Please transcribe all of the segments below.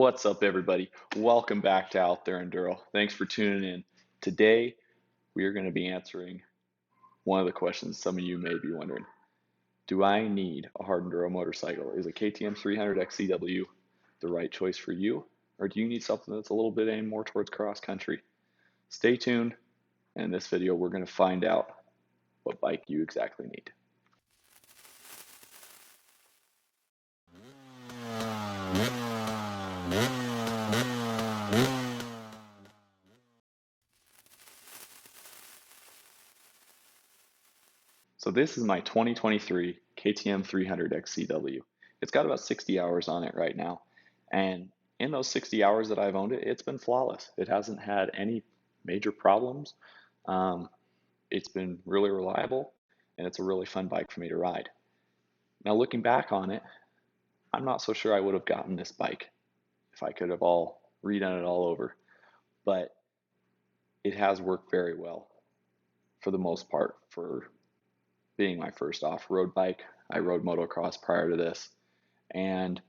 What's up, everybody? Welcome back to Out There Enduro. Thanks for tuning in. Today, we are going to be answering one of the questions some of you may be wondering. Do I need a hard enduro motorcycle? Is a KTM 300 XCW the right choice for you? Or do you need something that's a little bit aimed more towards cross country? Stay tuned. And in this video, we're going to find out what bike you exactly need. So this is my 2023 KTM 300 XCW. It's got about 60 hours on it right now. And in those 60 hours that I've owned it, it's been flawless. It hasn't had any major problems. It's been really reliable, and it's a really fun bike for me to ride. Now looking back on it, I'm not so sure I would have gotten this bike if I could have redone it all over. But it has worked very well for the most part for being my first off-road bike. I rode motocross prior to this, and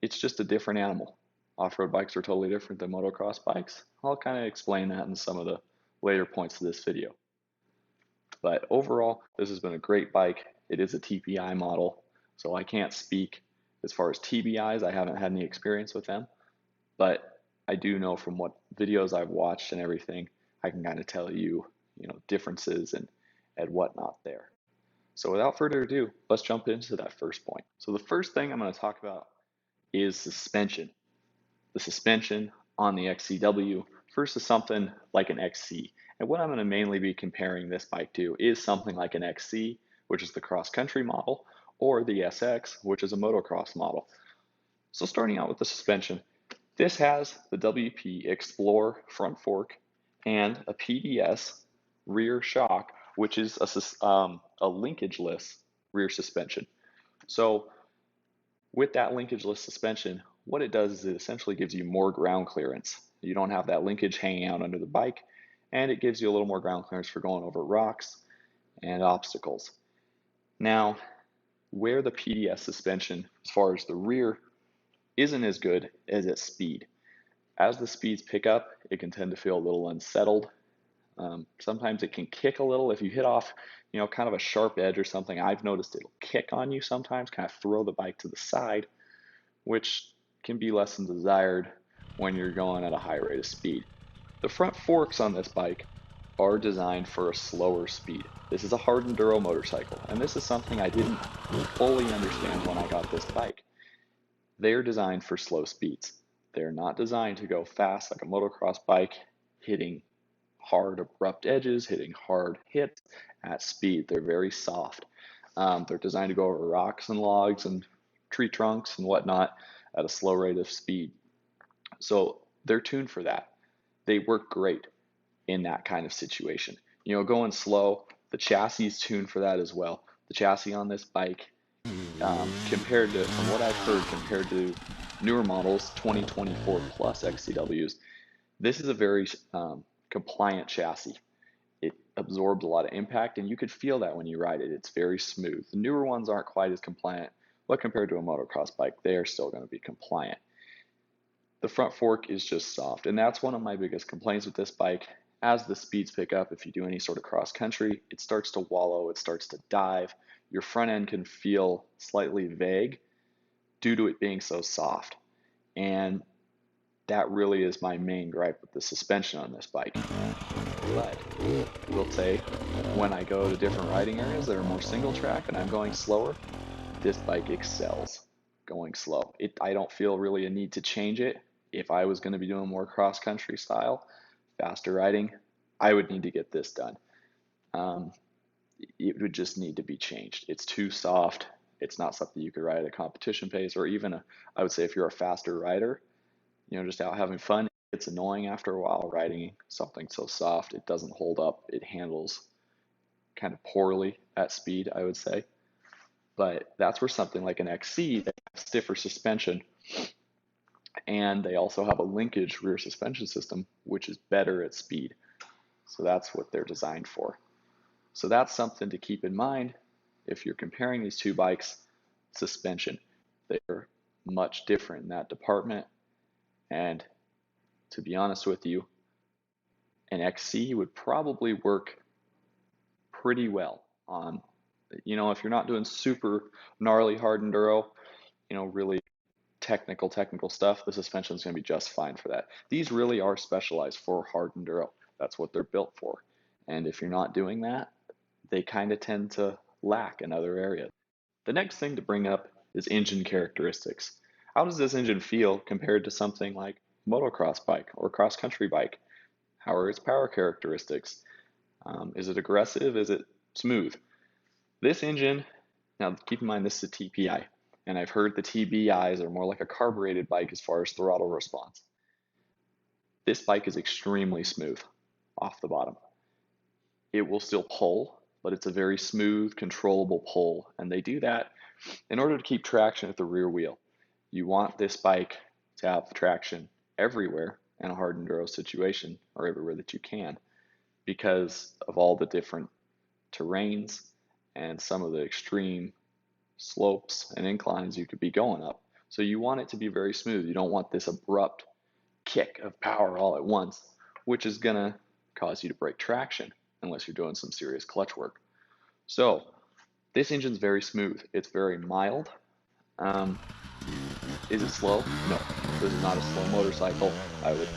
it's just a different animal. Off-road bikes are totally different than motocross bikes. I'll kind of explain that in some of the later points of this video. But overall, this has been a great bike. It is a TPI model, so I can't speak as far as TBIs. I haven't had any experience with them, but I do know from what videos I've watched and everything, I can kind of tell you, differences and whatnot there. So without further ado, let's jump into that first point. So the first thing I'm going to talk about is suspension. The suspension on the XCW versus something like an XC. And what I'm going to mainly be comparing this bike to is something like an XC, which is the cross-country model, or the SX, which is a motocross model. So starting out with the suspension, this has the WP Explore front fork and a PDS rear shock, which is a linkageless rear suspension. So with that linkageless suspension, what it does is it essentially gives you more ground clearance. You don't have that linkage hanging out under the bike, and it gives you a little more ground clearance for going over rocks and obstacles. Now, where the PDS suspension, as far as the rear, isn't as good as its speed. As the speeds pick up, it can tend to feel a little unsettled. Sometimes it can kick a little if you hit off, kind of a sharp edge or something. I've noticed it'll kick on you sometimes, kind of throw the bike to the side, which can be less than desired when you're going at a high rate of speed. The front forks on this bike are designed for a slower speed. This is a hard enduro motorcycle, and this is something I didn't fully understand when I got this bike. They're designed for slow speeds. They're not designed to go fast like a motocross bike, hitting hard abrupt edges, hitting hard hits at speed. They're very soft. They're designed to go over rocks and logs and tree trunks and whatnot at a slow rate of speed. So they're tuned for that. They work great in that kind of situation. Going slow, the chassis is tuned for that as well. The chassis on this bike, compared to, from what I've heard, compared to newer models, 2024 plus XCWs, this is a very compliant chassis. It absorbs a lot of impact, and you could feel that when you ride it. It's very smooth. The newer ones aren't quite as compliant, but compared to a motocross bike, they're still going to be compliant. The front fork is just soft, and that's one of my biggest complaints with this bike. As the speeds pick up, if you do any sort of cross country, it starts to wallow, it starts to dive. Your front end can feel slightly vague due to it being so soft. And that really is my main gripe with the suspension on this bike. But I will say, when I go to different riding areas that are more single track and I'm going slower, this bike excels going slow. I don't feel really a need to change it. If I was going to be doing more cross country style, faster riding, I would need to get this done. It would just need to be changed. It's too soft. It's not something you could ride at a competition pace, or even I would say if you're a faster rider, just out having fun, it's annoying after a while riding something so soft. It doesn't hold up. It handles kind of poorly at speed, I would say. But that's where something like an XC, they have stiffer suspension, and they also have a linkage rear suspension system, which is better at speed. So that's what they're designed for. So that's something to keep in mind if you're comparing these two bikes. Suspension, they're much different in that department. And to be honest with you, an XC would probably work pretty well on, if you're not doing super gnarly hard enduro, really technical stuff, the suspension is going to be just fine for that. These really are specialized for hard enduro. That's what they're built for. And if you're not doing that, they kind of tend to lack in other areas. The next thing to bring up is engine characteristics. How does this engine feel compared to something like motocross bike or cross country bike? How are its power characteristics? Is it aggressive? Is it smooth? This engine, now keep in mind this is a TPI, and I've heard the TBIs are more like a carbureted bike as far as throttle response. This bike is extremely smooth off the bottom. It will still pull, but it's a very smooth, controllable pull, and they do that in order to keep traction at the rear wheel. You want this bike to have traction everywhere in a hard enduro situation, or everywhere that you can, because of all the different terrains and some of the extreme slopes and inclines you could be going up. So you want it to be very smooth. You don't want this abrupt kick of power all at once, which is going to cause you to break traction unless you're doing some serious clutch work. So this engine's very smooth. It's very mild. Is it slow? No, this is not a slow motorcycle. I would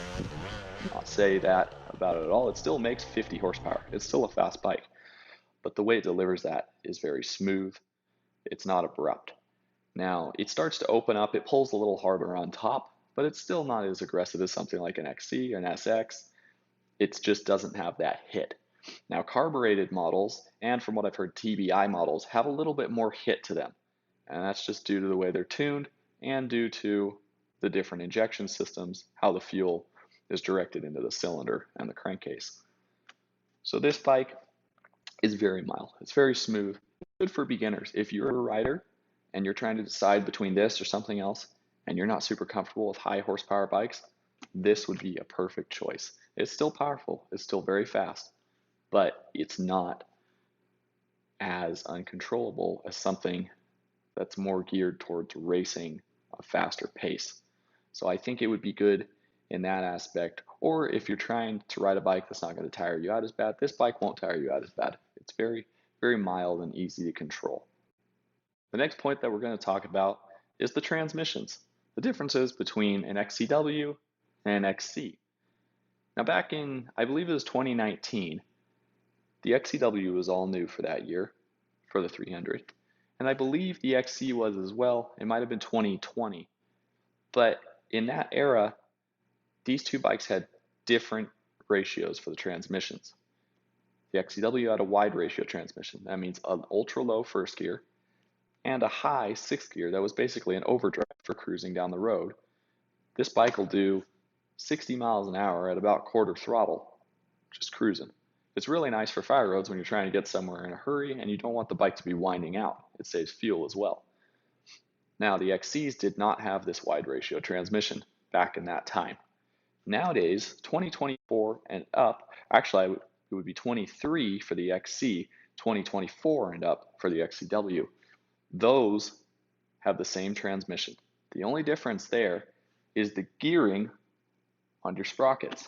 not say that about it at all. It still makes 50 horsepower. It's still a fast bike, but the way it delivers that is very smooth. It's not abrupt. Now, it starts to open up. It pulls a little harder on top, but it's still not as aggressive as something like an XC or an SX. It just doesn't have that hit. Now, carbureted models, and from what I've heard, TBI models, have a little bit more hit to them. And that's just due to the way they're tuned and due to the different injection systems, how the fuel is directed into the cylinder and the crankcase. So this bike is very mild. It's very smooth. Good for beginners. If you're a rider and you're trying to decide between this or something else, and you're not super comfortable with high horsepower bikes, this would be a perfect choice. It's still powerful. It's still very fast, but it's not as uncontrollable as something that's more geared towards racing a faster pace. So I think it would be good in that aspect. Or if you're trying to ride a bike that's not going to tire you out as bad, this bike won't tire you out as bad. It's very, very mild and easy to control. The next point that we're going to talk about is the transmissions, the differences between an XCW and an XC. Now back in, I believe it was 2019, the XCW was all new for that year, for the 300. And I believe the XC was as well. It might have been 2020. But in that era, these two bikes had different ratios for the transmissions. The XCW had a wide ratio transmission. That means an ultra low first gear and a high sixth gear that was basically an overdrive for cruising down the road. This bike will do 60 miles an hour at about quarter throttle, just cruising. It's really nice for fire roads when you're trying to get somewhere in a hurry and you don't want the bike to be winding out. It saves fuel as well. Now, the XCs did not have this wide ratio transmission back in that time. Nowadays, 2024 and up, actually, it would be 23 for the XC, 2024 and up for the XCW. Those have the same transmission. The only difference there is the gearing on your sprockets.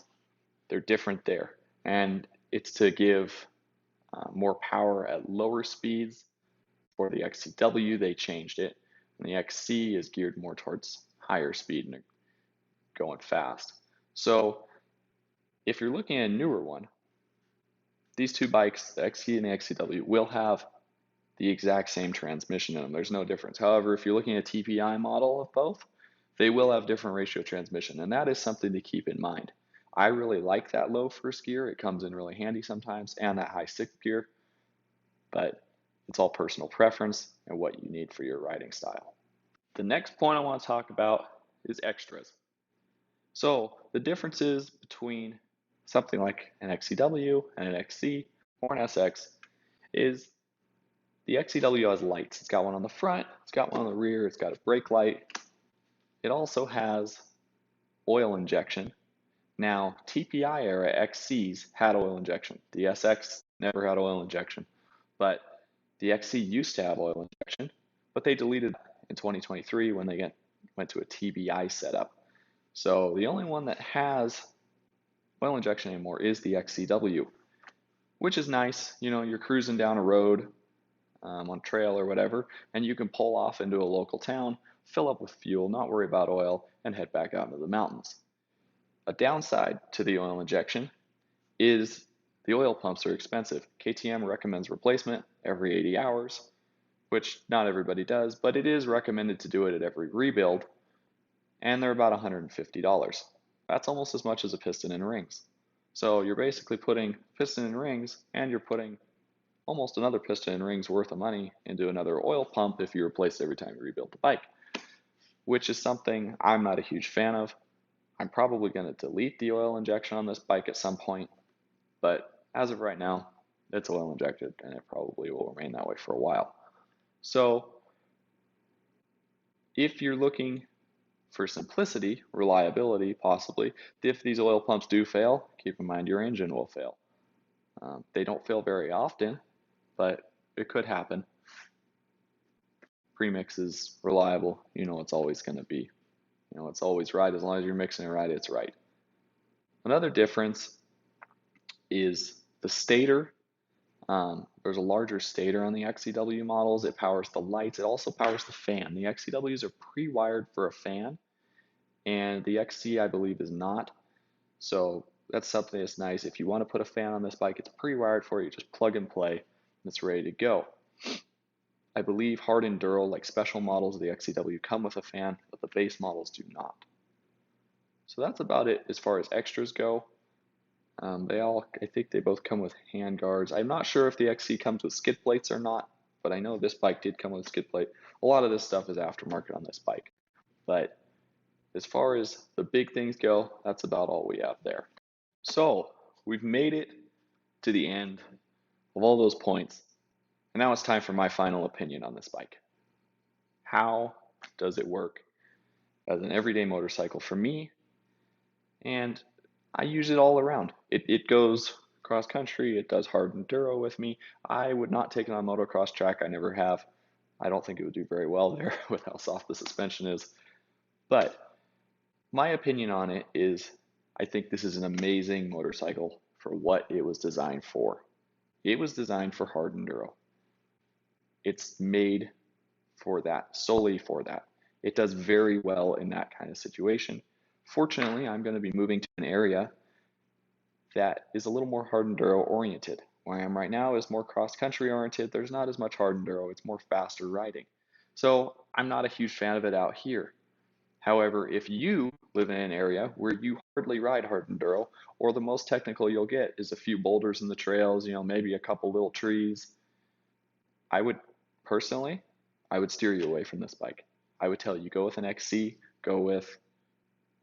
They're different there. And it's to give more power at lower speeds. For the XCW, they changed it. And the XC is geared more towards higher speed and going fast. So if you're looking at a newer one, these two bikes, the XC and the XCW, will have the exact same transmission in them. There's no difference. However, if you're looking at a TPI model of both, they will have different ratio transmission, and that is something to keep in mind. I really like that low first gear. It comes in really handy sometimes, and that high sixth gear, but it's all personal preference and what you need for your riding style. The next point I want to talk about is extras. So the differences between something like an XCW and an XC or an SX is the XCW has lights. It's got one on the front, it's got one on the rear, it's got a brake light. It also has oil injection. Now, TPI era XCs had oil injection. The SX never had oil injection, but the XC used to have oil injection, but they deleted it in 2023 when they went to a TBI setup. So the only one that has oil injection anymore is the XCW, which is nice. You know, you're cruising down a road on trail or whatever, and you can pull off into a local town, fill up with fuel, not worry about oil, and head back out into the mountains. A downside to the oil injection is the oil pumps are expensive. KTM recommends replacement every 80 hours, which not everybody does, but it is recommended to do it at every rebuild, and they're about $150. That's almost as much as a piston and rings. So you're basically putting piston and rings, and you're putting almost another piston and rings worth of money into another oil pump if you replace it every time you rebuild the bike, which is something I'm not a huge fan of. I'm probably going to delete the oil injection on this bike at some point, but as of right now, it's oil injected and it probably will remain that way for a while. So if you're looking for simplicity, reliability, possibly, if these oil pumps do fail, keep in mind your engine will fail. They don't fail very often, but it could happen. Premix is reliable. You know it's always going to be. You know it's always right. As long as you're mixing it right, it's right. Another difference is the stator. There's a larger stator on the XCW models. It powers the lights. It also powers the fan. The XCWs are pre-wired for a fan, and the XC, I believe, is not. So that's something that's nice. If you want to put a fan on this bike, it's pre-wired for you. Just plug and play, and it's ready to go. I believe hard enduro, like special models of the XCW, come with a fan, but the base models do not. So that's about it as far as extras go. I think they both come with hand guards. I'm not sure if the XC comes with skid plates or not, but I know this bike did come with a skid plate. A lot of this stuff is aftermarket on this bike. But as far as the big things go, that's about all we have there. So we've made it to the end of all those points, and now it's time for my final opinion on this bike. How does it work as an everyday motorcycle for me? And I use it all around. It goes cross country, it does hard enduro with me. I would not take it on motocross track, I never have. I don't think it would do very well there with how soft the suspension is. But my opinion on it is I think this is an amazing motorcycle for what it was designed for. It was designed for hard enduro. It's made for that, solely for that. It does very well in that kind of situation. Fortunately, I'm going to be moving to an area that is a little more hard enduro oriented. Where I am right now is more cross country oriented. There's not as much hard enduro, it's more faster riding. So I'm not a huge fan of it out here. However, if you live in an area where you hardly ride hard enduro, or the most technical you'll get is a few boulders in the trails, you know, maybe a couple little trees, I would personally, I would steer you away from this bike. I would tell you go with an XC, go with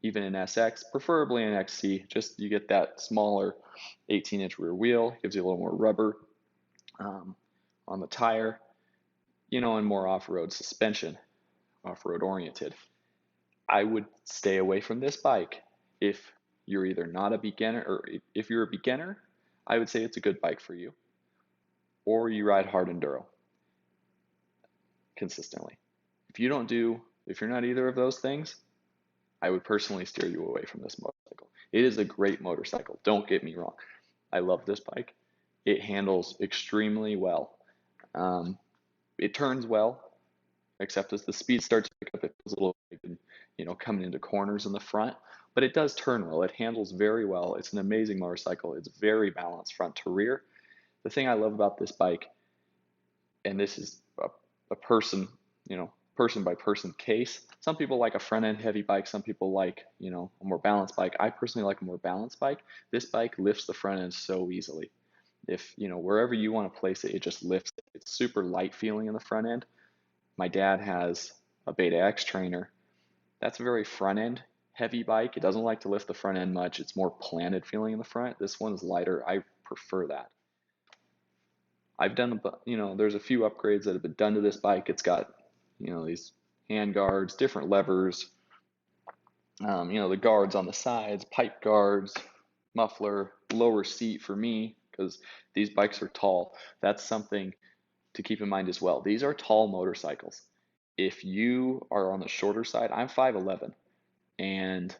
even an SX, preferably an XC. Just you get that smaller 18-inch rear wheel, gives you a little more rubber on the tire, you know, and more off-road suspension, off-road oriented. I would stay away from this bike if you're either not a beginner, or if you're a beginner, I would say it's a good bike for you, or you ride hard enduro consistently. If you're not either of those things, I would personally steer you away from this motorcycle. It is a great motorcycle, don't get me wrong. I love this bike. It handles extremely well. It turns well, except as the speed starts to pick up, it feels a little like, you know, coming into corners in the front, but it does turn well. It handles very well. It's an amazing motorcycle. It's very balanced front to rear. The thing I love about this bike, and this is a person, you know, person by person case. Some people like a front end heavy bike. Some people like, you know, a more balanced bike. I personally like a more balanced bike. This bike lifts the front end so easily. If, you know, wherever you want to place it, it just lifts it. It's super light feeling in the front end. My dad has a Beta X trainer. That's a very front end heavy bike. It doesn't like to lift the front end much. It's more planted feeling in the front. This one's lighter. I prefer that. I've done, you know, there's a few upgrades that have been done to this bike. It's got, you know, these hand guards, different levers, you know, the guards on the sides, pipe guards, muffler, lower seat for me, because these bikes are tall. That's something to keep in mind as well. These are tall motorcycles. If you are on the shorter side, I'm 5'11", and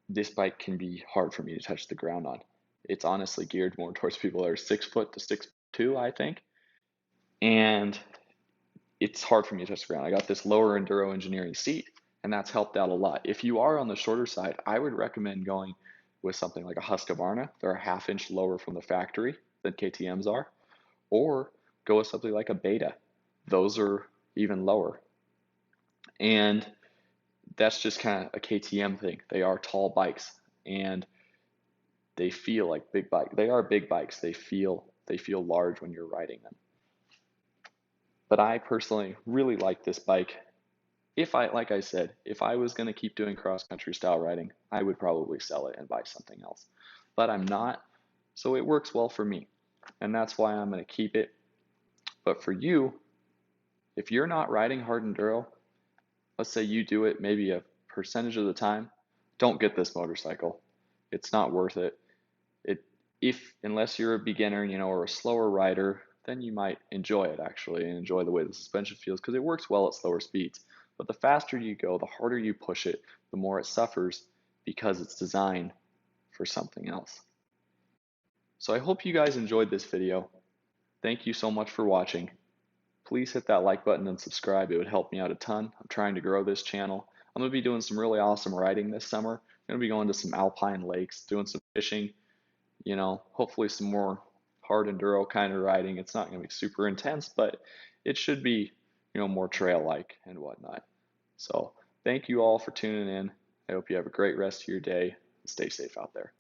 this bike can be hard for me to touch the ground on. It's honestly geared more towards people that are 6 foot to 6'2", I think. And it's hard for me to touch the ground. I got this lower enduro engineering seat, and that's helped out a lot. If you are on the shorter side, I would recommend going with something like a Husqvarna. They're a ½ inch lower from the factory than KTM's are, or go with something like a Beta. Those are even lower. And that's just kind of a KTM thing. They are tall bikes, and they feel like big bike. They are big bikes. They feel large when you're riding them. But I personally really like this bike. Like I said, if I was going to keep doing cross country style riding, I would probably sell it and buy something else. But I'm not, so it works well for me. And that's why I'm going to keep it. But for you, if you're not riding hard enduro, let's say you do it maybe a percentage of the time, don't get this motorcycle. It's not worth it. Unless you're a beginner, or a slower rider, then you might enjoy it actually and enjoy the way the suspension feels because it works well at slower speeds. But the faster you go, the harder you push it, the more it suffers because it's designed for something else. So I hope you guys enjoyed this video. Thank you so much for watching. Please hit that like button and subscribe. It would help me out a ton. I'm trying to grow this channel. I'm going to be doing some really awesome riding this summer. I'm going to be going to some alpine lakes, doing some fishing, hopefully some more hard enduro kind of riding. It's not going to be super intense, but it should be, more trail-like and whatnot. So thank you all for tuning in. I hope you have a great rest of your day. Stay safe out there.